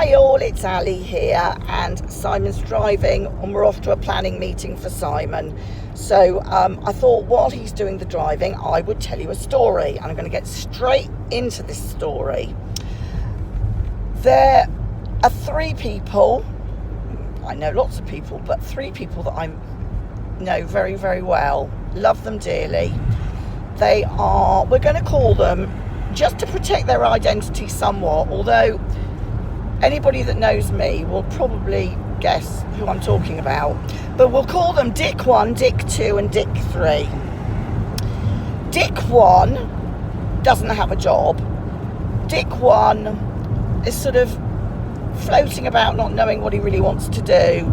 Hi all, it's Ali here, and Simon's driving and we're off to a planning meeting for Simon. So I thought while he's doing the driving I would tell you a story, and I'm going to get straight into this story. There are three people, I know lots of people, but three people that I know very, very well, love them dearly. They are, we're going to call them, just to protect their identity somewhat, although anybody that knows me will probably guess who I'm talking about, but we'll call them Dick 1, Dick 2 and Dick 3. Dick 1 doesn't have a job. Dick 1 is sort of floating about not knowing what he really wants to do,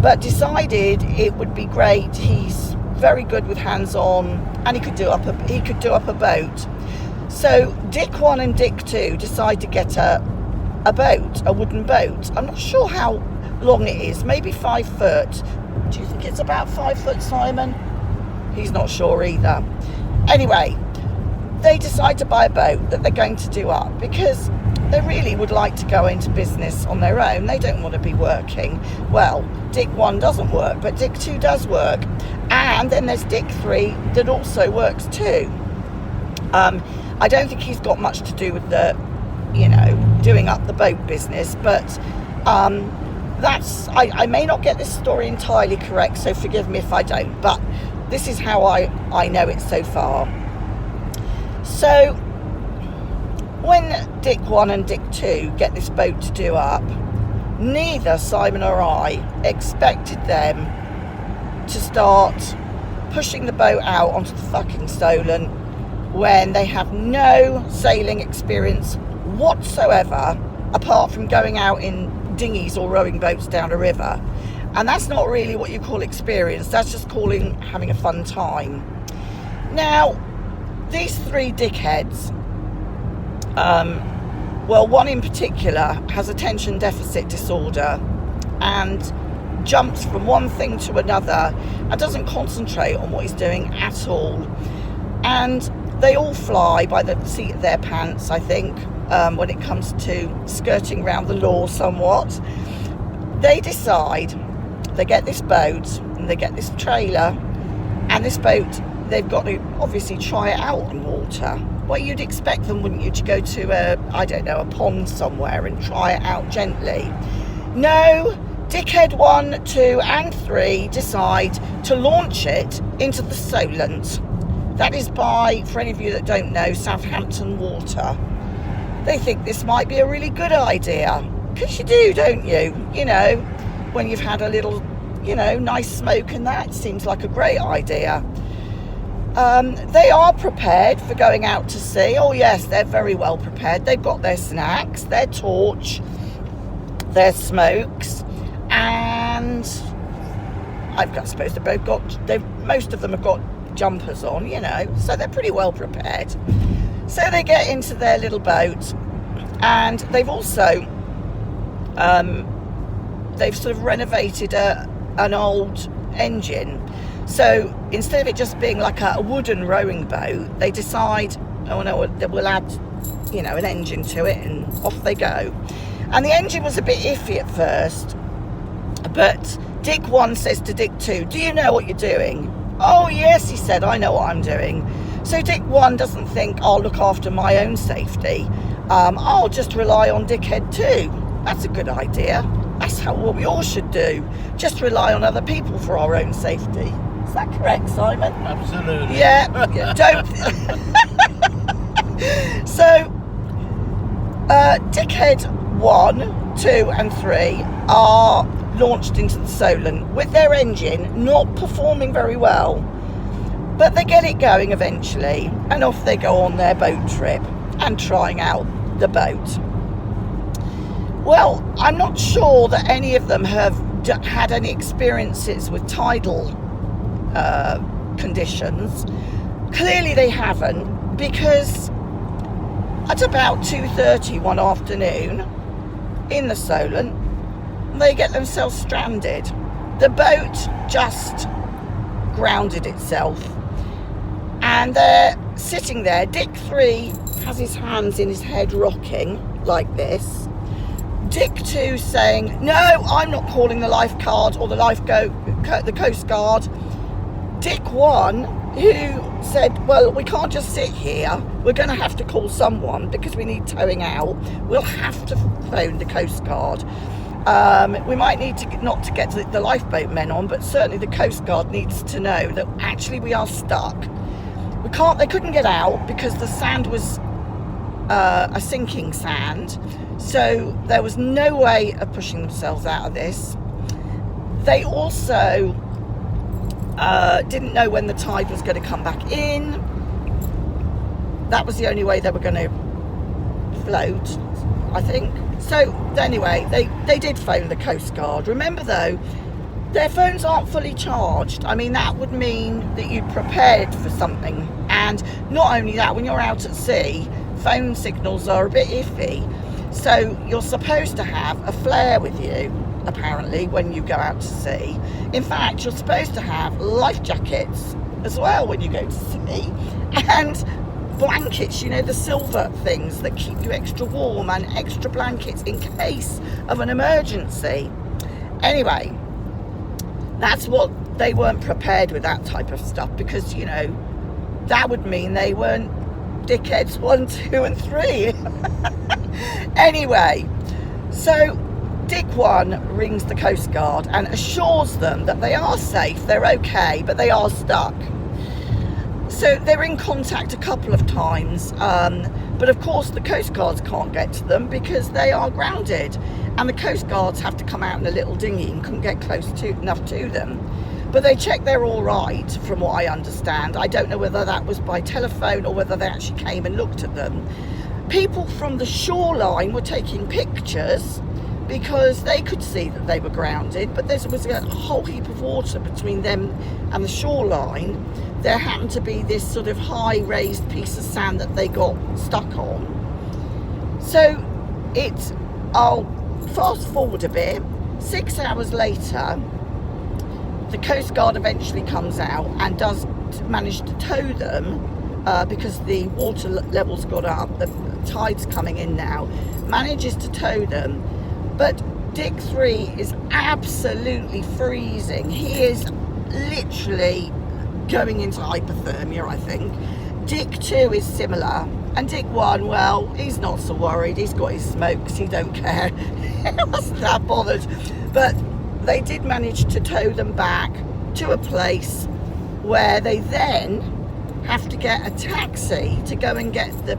but decided it would be great. He's very good with hands-on and he could do up a boat. So Dick 1 and Dick 2 decide to get a boat, a wooden boat. I'm not sure how long it is, maybe 5 foot. Do you think it's about 5 foot, Simon? He's not sure either. Anyway, they decide to buy a boat that they're going to do up because they really would like to go into business on their own. They don't want to be working. Well, Dick 1 doesn't work, but Dick 2 does work. And then there's Dick 3 that also works too. I don't think he's got much to do with the, doing up the boat business, but I may not get this story entirely correct, so forgive me if I don't, but this is how I know it so far. So when Dick 1 and Dick 2 get this boat to do up, neither Simon or I expected them to start pushing the boat out onto the fucking Solent when they have no sailing experience whatsoever, apart from going out in dinghies or rowing boats down a river. And that's not really what you call experience, that's just having a fun time. Now, these three dickheads, one in particular has attention deficit disorder and jumps from one thing to another and doesn't concentrate on what he's doing at all. And they all fly by the seat of their pants, I think, when it comes to skirting around the law somewhat. They decide, they get this boat and they get this trailer, and this boat, they've got to obviously try it out on water. Well, you'd expect them, wouldn't you, to go to a pond somewhere and try it out gently. No, Dickhead 1, 2 and 3 decide to launch it into the Solent. That is by, for any of you that don't know, Southampton Water. They think this might be a really good idea. Because you do, don't you? When you've had a little, nice smoke and that, seems like a great idea. They are prepared for going out to sea. Oh yes, they're very well prepared. They've got their snacks, their torch, their smokes, and I suppose most of them have got jumpers on, so they're pretty well prepared. So they get into their little boat, and they've also they've sort of renovated an old engine. So instead of it just being like a wooden rowing boat, they decide, oh no, we'll add an engine to it, and off they go. And the engine was a bit iffy at first, but Dick 1 says to Dick 2, do you know what you're doing? Oh yes, he said, I know what I'm doing. So Dick 1 doesn't think, I'll look after my own safety. I'll just rely on Dickhead 2. That's a good idea. That's what we all should do. Just rely on other people for our own safety. Is that correct, Simon? Absolutely. Yeah, don't. So, Dickhead 1, 2 and 3 are launched into the Solent with their engine not performing very well, but they get it going eventually, and off they go on their boat trip and trying out the boat. Well, I'm not sure that any of them have had any experiences with tidal conditions. Clearly they haven't, because at about 2:30 one afternoon in the Solent, they get themselves stranded. The boat just grounded itself, and they're sitting there. Dick 3 has his hands in his head rocking like this, Dick 2 saying, no, I'm not calling the lifeguard or the Coast Guard. Dick 1, who said, well, we can't just sit here, we're going to have to call someone because we need towing out, we'll have to phone the Coast Guard. We might need to not to get the lifeboat men on, but certainly the Coast Guard needs to know that actually we are stuck. They couldn't get out because the sand was a sinking sand, so there was no way of pushing themselves out of this. They also didn't know when the tide was going to come back in. That was the only way they were going to float, I think. So anyway, they did phone the Coast Guard. Remember though, their phones aren't fully charged. I mean, that would mean that you prepared for something. And not only that, when you're out at sea, phone signals are a bit iffy. So you're supposed to have a flare with you, apparently, when you go out to sea. In fact, you're supposed to have life jackets as well when you go to sea. And blankets, you know, the silver things that keep you extra warm, and extra blankets in case of an emergency. Anyway, that's what they weren't prepared with, that type of stuff, because, you know, that would mean they weren't dickheads 1, 2 and 3. Anyway, so Dick 1 rings the Coast Guard and assures them that they are safe, they're okay, but they are stuck. So they're in contact a couple of times, but of course the Coast Guards can't get to them because they are grounded, and the Coast Guards have to come out in a little dinghy and couldn't get enough to them. But they checked they're all right, from what I understand. I don't know whether that was by telephone or whether they actually came and looked at them. People from the shoreline were taking pictures because they could see that they were grounded, but there was a whole heap of water between them and the shoreline. There happened to be this sort of high raised piece of sand that they got stuck on. So I'll fast forward a bit. 6 hours later, the Coast Guard eventually comes out and does manage to tow them because the water levels got up, the tide's coming in now, manages to tow them. But Dick 3 is absolutely freezing. He is literally going into hypothermia, I think. Dick 2 is similar, and Dick 1, well, he's not so worried. He's got his smokes, he don't care. He wasn't that bothered. But they did manage to tow them back to a place where they then have to get a taxi to go and get the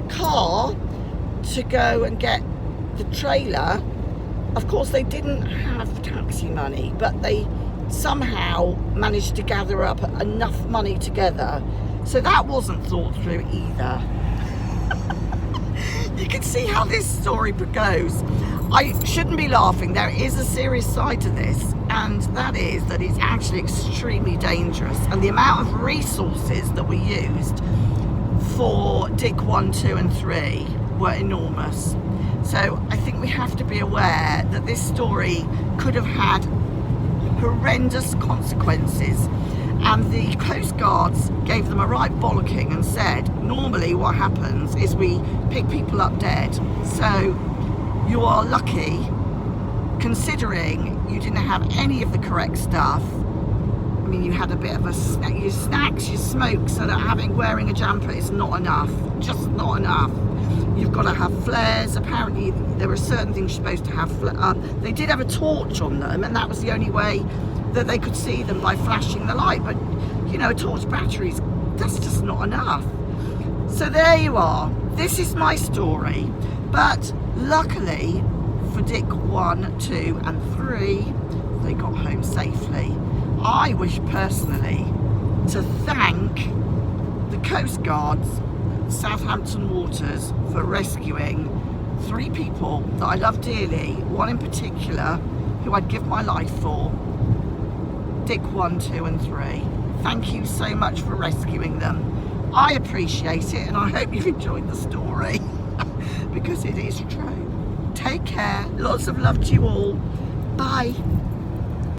car, to go and get the trailer. Of course, they didn't have taxi money, but they somehow managed to gather up enough money together. So that wasn't thought through either. You can see how this story goes. I shouldn't be laughing. There is a serious side to this, and that is that it's actually extremely dangerous, and the amount of resources that we used for Dick 1, 2 and 3 were enormous. So I think we have to be aware that this story could have had horrendous consequences, and the Coast Guards gave them a right bollocking and said, normally what happens is we pick people up dead, so you are lucky, considering you didn't have any of the correct stuff. I mean, you had a bit of your snacks, your smokes, so that wearing a jumper is not enough, just not enough. You've got to have flares. Apparently there are certain things you're supposed to have. They did have a torch on them, and that was the only way that they could see them, by flashing the light. But you know, torch batteries, that's just not enough. So there you are. This is my story. But luckily for Dick 1, 2 and 3, they got home safely. I wish personally to thank the Coast Guards, Southampton Waters, for rescuing 3 people that I love dearly, one in particular who I'd give my life for, Dick 1, 2 and 3. Thank you so much for rescuing them. I appreciate it, and I hope you've enjoyed the story because it is true. Take care. Lots of love to you all. Bye.